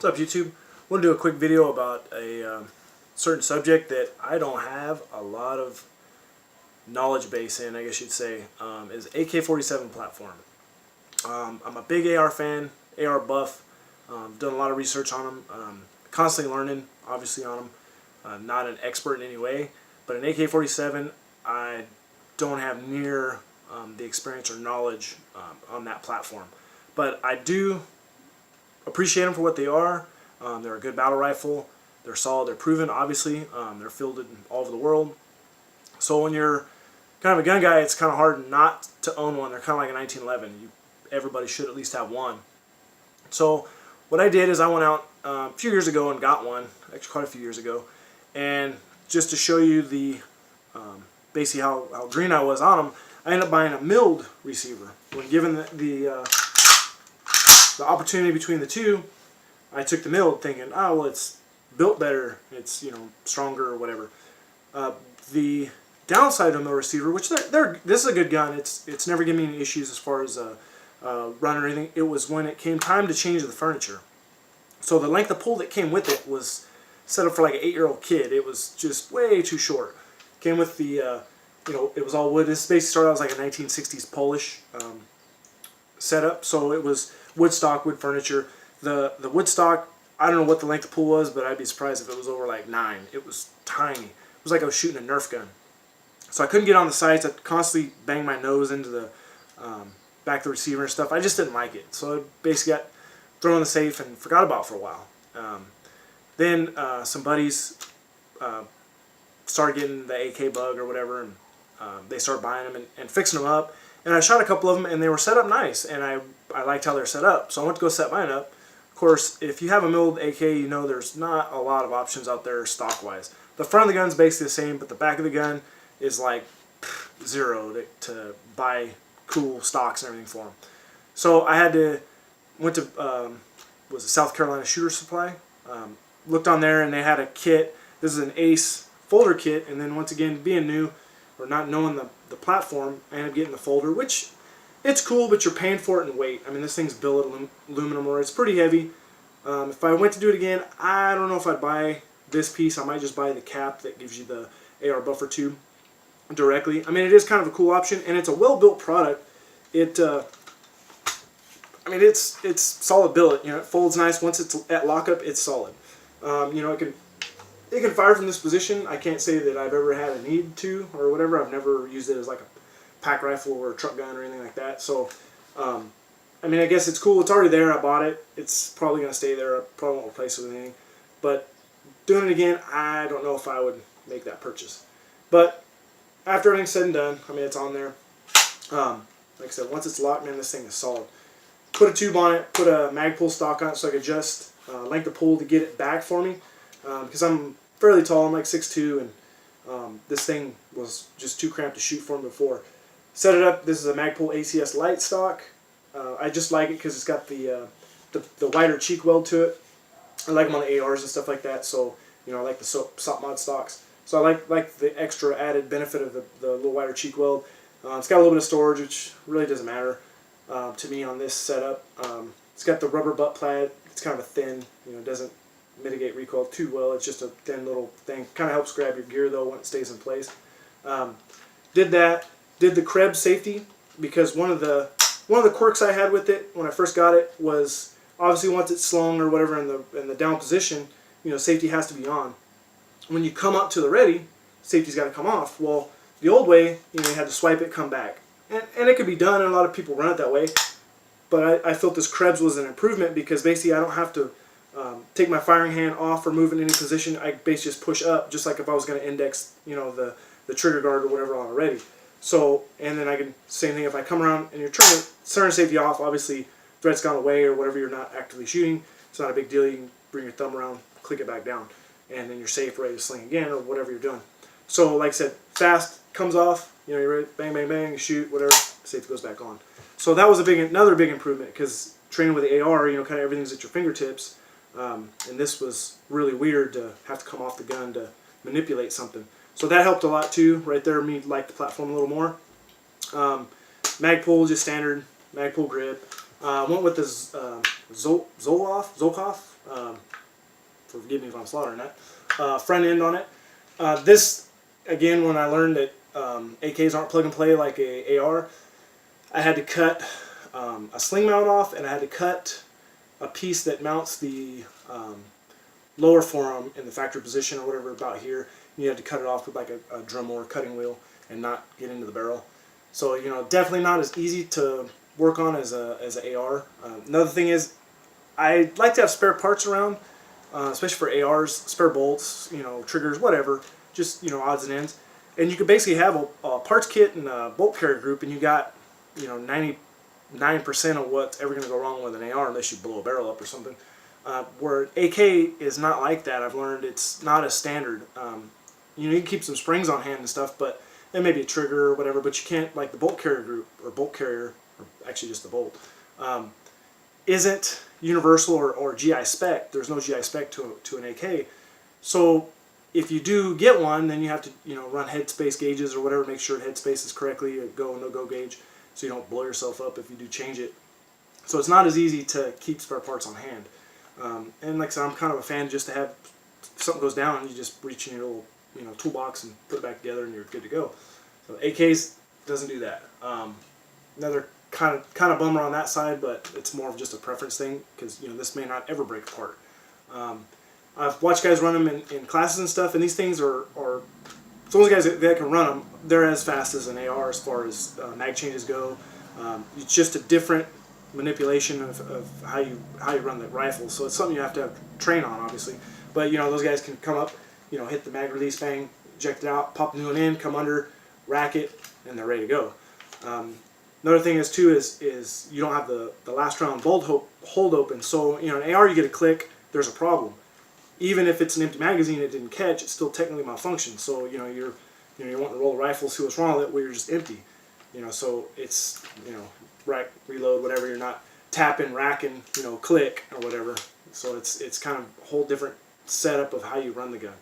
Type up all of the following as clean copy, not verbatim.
What's up, YouTube? I want to do a quick video about a certain subject that I don't have a lot of knowledge base in, I guess you'd say, is AK47 platform. I'm a big AR fan, AR buff, done a lot of research on them, constantly learning, obviously, on them. Not an expert in any way, but an AK47, I don't have near the experience or knowledge on that platform. But I do appreciate them for what they are. They're a good battle rifle. They're solid. They're proven, obviously. They're fielded all over the world. So when you're kind of a gun guy, it's kind of hard not to own one. They're kind of like a 1911. Everybody should at least have one. So what I did is I went out a few years ago and got one, actually quite a few years ago, and just to show you the basically how green I was on them, I ended up buying a milled receiver. When given the opportunity between the two, I took the milled, thinking, oh well, it's built better, it's stronger or whatever. The downside of the receiver, which this is a good gun, it's never given me any issues as far as run or anything. It was when it came time to change the furniture. So the length of pull that came with it was set up for like an 8-year-old kid. It was just way too short. Came with the it was all wood. This basically started out as like a 1960s Polish setup, so it was wood stock, wood furniture. The wood stock, I don't know what the length of pull was, but I'd be surprised if it was over like 9. It was tiny. It was like I was shooting a Nerf gun. So I couldn't get on the sights. I'd constantly bang my nose into the back of the receiver and stuff. I just didn't like it. So I basically got thrown in the safe and forgot about it for a while. Then some buddies started getting the AK bug or whatever, and they started buying them and fixing them up. And I shot a couple of them, and they were set up nice, and I liked how they're set up. So I went to go set mine up. Of course, if you have a milled AK, you know there's not a lot of options out there stock-wise. The front of the gun's basically the same, but the back of the gun is like zero to buy cool stocks and everything for them. So I went to was it South Carolina Shooter Supply. Looked on there, and they had a kit. This is an Ace folder kit, and then once again, being new or not knowing the platform, I ended up getting the folder, which it's cool, but you're paying for it in weight. I mean, this thing's billet aluminum, or it's pretty heavy. If I went to do it again, I don't know if I'd buy this piece. I might just buy the cap that gives you the AR buffer tube directly. I mean, it is kind of a cool option, and it's a well-built product. I mean, it's solid billet. It folds nice. Once it's at lockup, it's solid. It can fire from this position. I can't say that I've ever had a need to or whatever. I've never used it as like a pack rifle or a truck gun or anything like that. So, I mean, I guess it's cool. It's already there. I bought it. It's probably going to stay there. I probably won't replace it with anything. But doing it again, I don't know if I would make that purchase. But after everything's said and done, I mean, it's on there. Like I said, once it's locked, man, this thing is solid. Put a tube on it, put a mag pull stock on it so I could adjust length of pull to get it back for me. Because I'm fairly tall, I'm like 6'2", and this thing was just too cramped to shoot for me before. Set it up. This is a Magpul ACS light stock. I just like it because it's got the wider cheek weld to it. I like them on the ARs and stuff like that. So I like the SOP mod stocks. So I like the extra added benefit of the little wider cheek weld. It's got a little bit of storage, which really doesn't matter to me on this setup. It's got the rubber butt plate. It's kind of a thin. It doesn't mitigate recoil too well. It's just a thin little thing. Kind of helps grab your gear though when it stays in place. Did that. Did the Krebs safety, because one of the quirks I had with it when I first got it was obviously once it's slung or whatever in the down position, safety has to be on. When you come up to the ready, safety's got to come off. Well, the old way, you had to swipe it, come back, and it could be done, and a lot of people run it that way. But I felt this Krebs was an improvement because basically I don't have to take my firing hand off or move in any position. I basically just push up, just like if I was going to index, the trigger guard or whatever on a ready. So, and then I can, same thing, if I come around and you're trying to center safety off, obviously threat's gone away or whatever, you're not actively shooting, it's not a big deal. You can bring your thumb around, click it back down, and then you're safe, ready to sling again or whatever you're doing. So, like I said, fast, comes off, you're ready, bang, bang, bang, you shoot, whatever, safety goes back on. So that was another big improvement, because training with the AR, kind of everything's at your fingertips, and this was really weird to have to come off the gun to manipulate something. So that helped a lot too. Right there, me like the platform a little more. Magpul, just standard Magpul grip. Went with the Zolkov Forgive me if I'm slaughtering that. Front end on it. This, again, when I learned that AKs aren't plug and play like a AR, I had to cut a sling mount off, and I had to cut a piece that mounts the lower forearm in the factory position or whatever about here. You had to cut it off with like a Dremel or cutting wheel and not get into the barrel. So, you know, definitely not as easy to work on as a AR. Another thing is, I like to have spare parts around, especially for ARs, spare bolts, you know, triggers, whatever, just, you know, odds and ends. And you could basically have a parts kit and a bolt carrier group, and you got, you know, 99% of what's ever going to go wrong with an AR unless you blow a barrel up or something. Where AK is not like that. I've learned it's not as standard. You know, you can keep some springs on hand and stuff, but it may be a trigger or whatever, but you can't, like the bolt carrier group, or bolt carrier, or actually just the bolt, isn't universal or GI spec. There's no GI spec to an AK. So if you do get one, then you have to, you know, run headspace gauges or whatever, make sure headspace is correctly a go, no-go gauge, so you don't blow yourself up if you do change it. So it's not as easy to keep spare parts on hand. And like I said, I'm kind of a fan just to have, if something goes down, you just reach in your little, you know, toolbox and put it back together and you're good to go. So AKs doesn't do that. Another kind of bummer on that side, but it's more of just a preference thing, because, you know, this may not ever break apart. I've watched guys run them in classes and stuff, and these things are so those guys that can run them, they're as fast as an AR as far as mag changes go. It's just a different manipulation of how you run the rifle, so it's something you have to train on, obviously. But, you know, those guys can come up, you know, hit the mag release, bang, eject it out, pop the new one in, come under, rack it, and they're ready to go. Another thing is too is you don't have the last round bolt hold open, so, you know, an AR, you get a click, there's a problem. Even if it's an empty magazine it didn't catch, it's still technically malfunctioned. So, you know, you're wanting to roll the rifle, see what's wrong with it, where you're just empty. You know, so it's, you know, rack, reload, whatever. You're not tapping, racking, you know, click or whatever. So it's kind of a whole different setup of how you run the gun.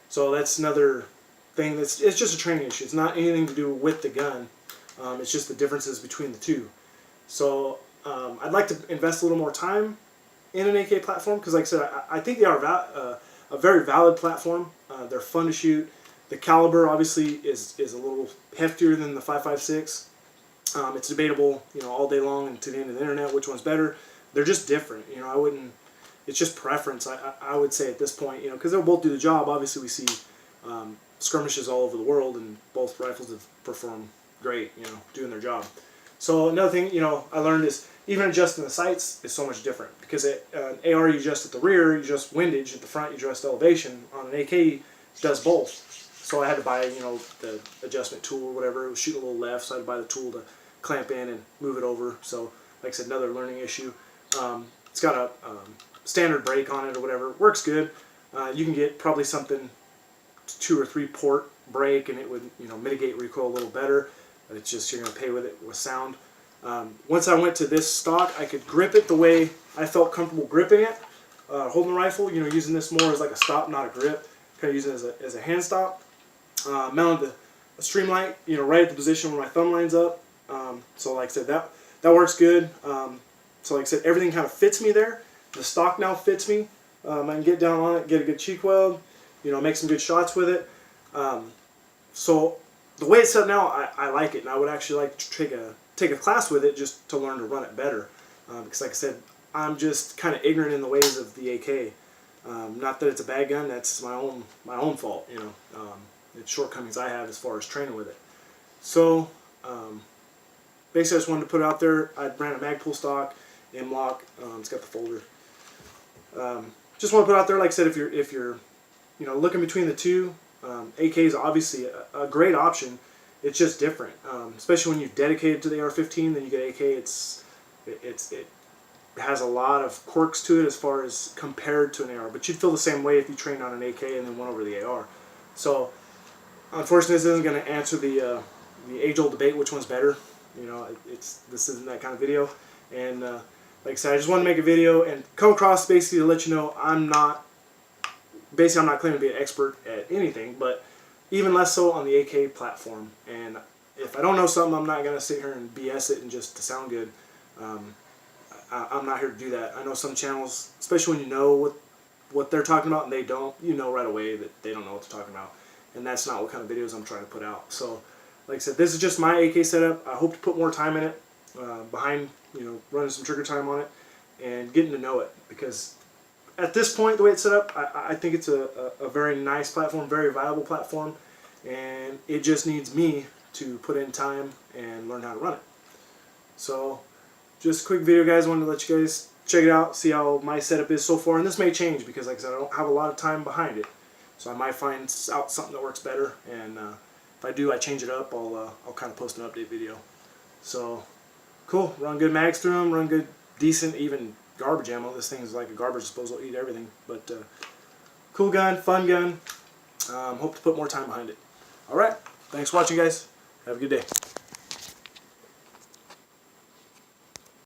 So that's another thing. It's just a training issue. It's not anything to do with the gun. It's just the differences between the two. So I'd like to invest a little more time in an AK platform, because, like I said, I think they are a very valid platform. They're fun to shoot. The caliber obviously is a little heftier than the 5.56. It's debatable, you know, all day long and to the end of the internet which one's better. They're just different. You know, I wouldn't. It's just preference. I would say at this point, you know, because they'll both do the job. Obviously, we see skirmishes all over the world, and both rifles have performed great, you know, doing their job. So another thing, you know, I learned is even adjusting the sights is so much different, because an AR you adjust at the rear, you adjust windage; at the front you adjust elevation. On an AK, it does both. So I had to buy, you know, the adjustment tool or whatever. It was shooting a little left, so I had to buy the tool to clamp in and move it over. So, like I said, another learning issue. It's got a standard brake on it or whatever. It works good. You can get probably something 2 or 3 port brake, and it would, you know, mitigate recoil a little better. It's just you're going to pay with it with sound. Once I went to this stock, I could grip it the way I felt comfortable gripping it, holding the rifle. You know, using this more as like a stop, not a grip. Kind of using it as a hand stop. Mounted a streamlight, you know, right at the position where my thumb lines up. So, like I said, that works good. So, like I said, everything kind of fits me there. The stock now fits me. I can get down on it, get a good cheek weld, you know, make some good shots with it. So the way it's set now, I like it, and I would actually like to take a class with it just to learn to run it better. Because, like I said, I'm just kind of ignorant in the ways of the AK. Not that it's a bad gun; that's my own fault. You know, the shortcomings I have as far as training with it. So basically, I just wanted to put it out there. I ran a Magpul stock, M-Lock. It's got the folder. Just want to put it out there. Like I said, if you're you know, looking between the two, AK is obviously a great option. It's just different, especially when you've dedicated to the AR-15. Then you get AK. It has a lot of quirks to it as far as compared to an AR. But you'd feel the same way if you trained on an AK and then went over the AR. So, unfortunately, this isn't going to answer the age-old debate which one's better. You know, this isn't that kind of video. And like I said, I just wanted to make a video and come across basically to let you know I'm not claiming to be an expert at anything, but even less so on the AK platform. And if I don't know something, I'm not going to sit here and BS it and just to sound good. I'm not here to do that. I know some channels, especially when you know what they're talking about and they don't, you know right away that they don't know what they're talking about. And that's not what kind of videos I'm trying to put out. So, like I said, this is just my AK setup. I hope to put more time in it, behind, running some trigger time on it and getting to know it. Because at this point, the way it's set up, I think it's a very nice platform, very viable platform. And it just needs me to put in time and learn how to run it. So, just a quick video, guys. I wanted to let you guys check it out, see how my setup is so far. And this may change because, like I said, I don't have a lot of time behind it. So I might find out something that works better. And if I do, I change it up. I'll kind of post an update video. So, cool. Run good mags through them. Run good, decent, even garbage ammo. This thing is like a garbage disposal. Eat everything. But cool gun, fun gun. Hope to put more time behind it. Alright. Thanks for watching, guys. Have a good day.